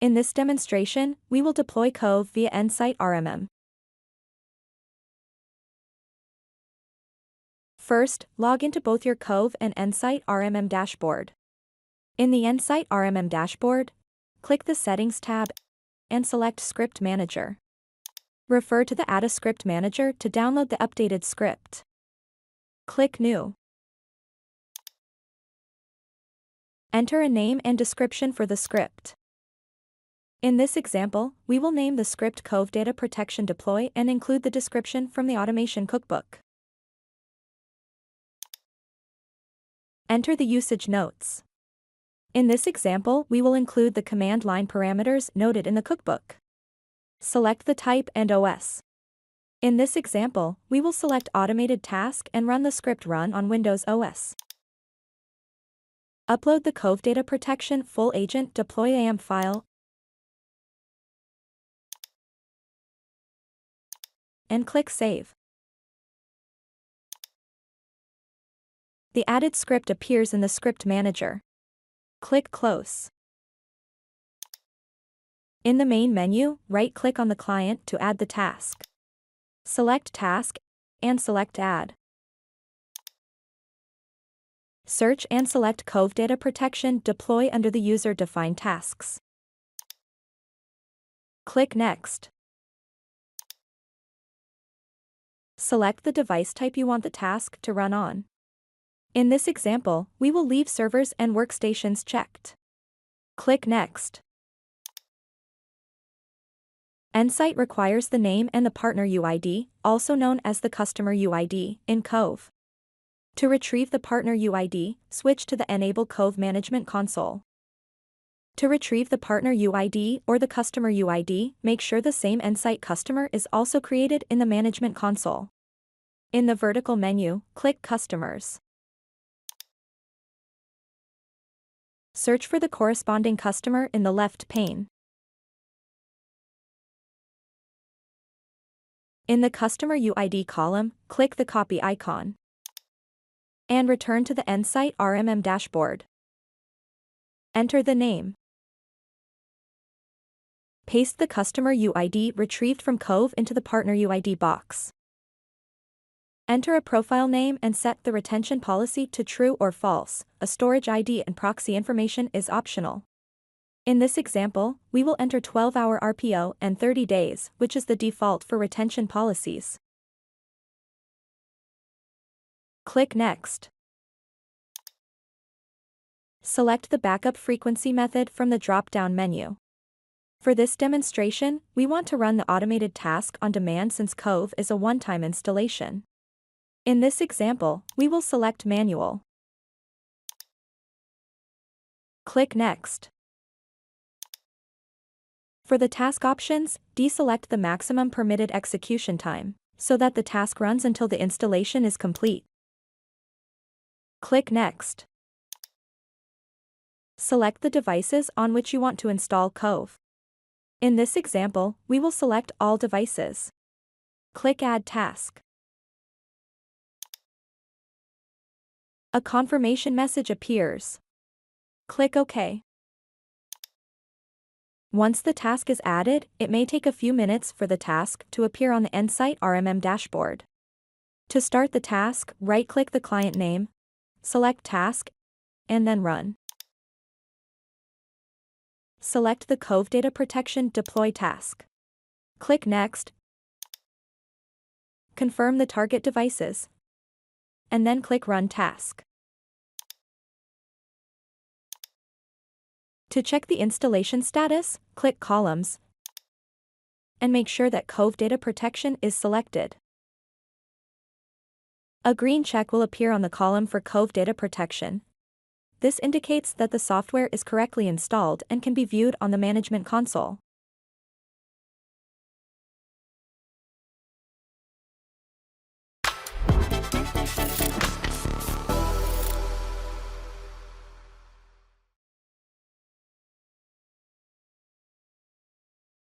In this demonstration, we will deploy Cove via N-sight RMM. First, log into both your Cove and N-sight RMM dashboard. In the N-sight RMM dashboard, click the Settings tab and select Script Manager. Refer to the Add a Script Manager to download the updated script. Click New. Enter a name and description for the script. In this example, we will name the script Cove Data Protection Deploy and include the description from the Automation Cookbook. Enter the usage notes. In this example, we will include the command line parameters noted in the cookbook. Select the type and OS. In this example, we will select Automated Task and run the script run on Windows OS. Upload the Cove Data Protection Full Agent Deploy AM file and click Save. The added script appears in the Script Manager. Click Close. In the main menu, right-click on the client to add the task. Select Task and select Add. Search and select Cove Data Protection Deploy under the user-defined tasks. Click Next. Select the device type you want the task to run on. In this example, we will leave servers and workstations checked. Click Next. N-sight requires the name and the partner UID, also known as the customer UID, in Cove. To retrieve the partner UID, switch to the Enable Cove Management console. To retrieve the partner UID or the customer UID, make sure the same N-sight customer is also created in the Management console. In the vertical menu, click Customers. Search for the corresponding customer in the left pane. In the Customer UID column, click the copy icon and return to the N-sight RMM dashboard. Enter the name. Paste the customer UID retrieved from Cove into the partner UID box. Enter a profile name and set the retention policy to true or false. A storage ID and proxy information is optional. In this example, we will enter 12-hour RPO and 30 days, which is the default for retention policies. Click Next. Select the backup frequency method from the drop-down menu. For this demonstration, we want to run the automated task on demand since Cove is a one-time installation. In this example, we will select Manual. Click Next. For the task options, deselect the maximum permitted execution time, so that the task runs until the installation is complete. Click Next. Select the devices on which you want to install Cove. In this example, we will select all devices. Click Add Task. A confirmation message appears. Click OK. Once the task is added, it may take a few minutes for the task to appear on the N-sight RMM dashboard. To start the task, right-click the client name, select Task, and then Run. Select the Cove Data Protection Deploy task. Click Next. Confirm the target devices, and then click Run Task. To check the installation status, click Columns and make sure that Cove Data Protection is selected. A green check will appear on the column for Cove Data Protection. This indicates that the software is correctly installed and can be viewed on the Management console.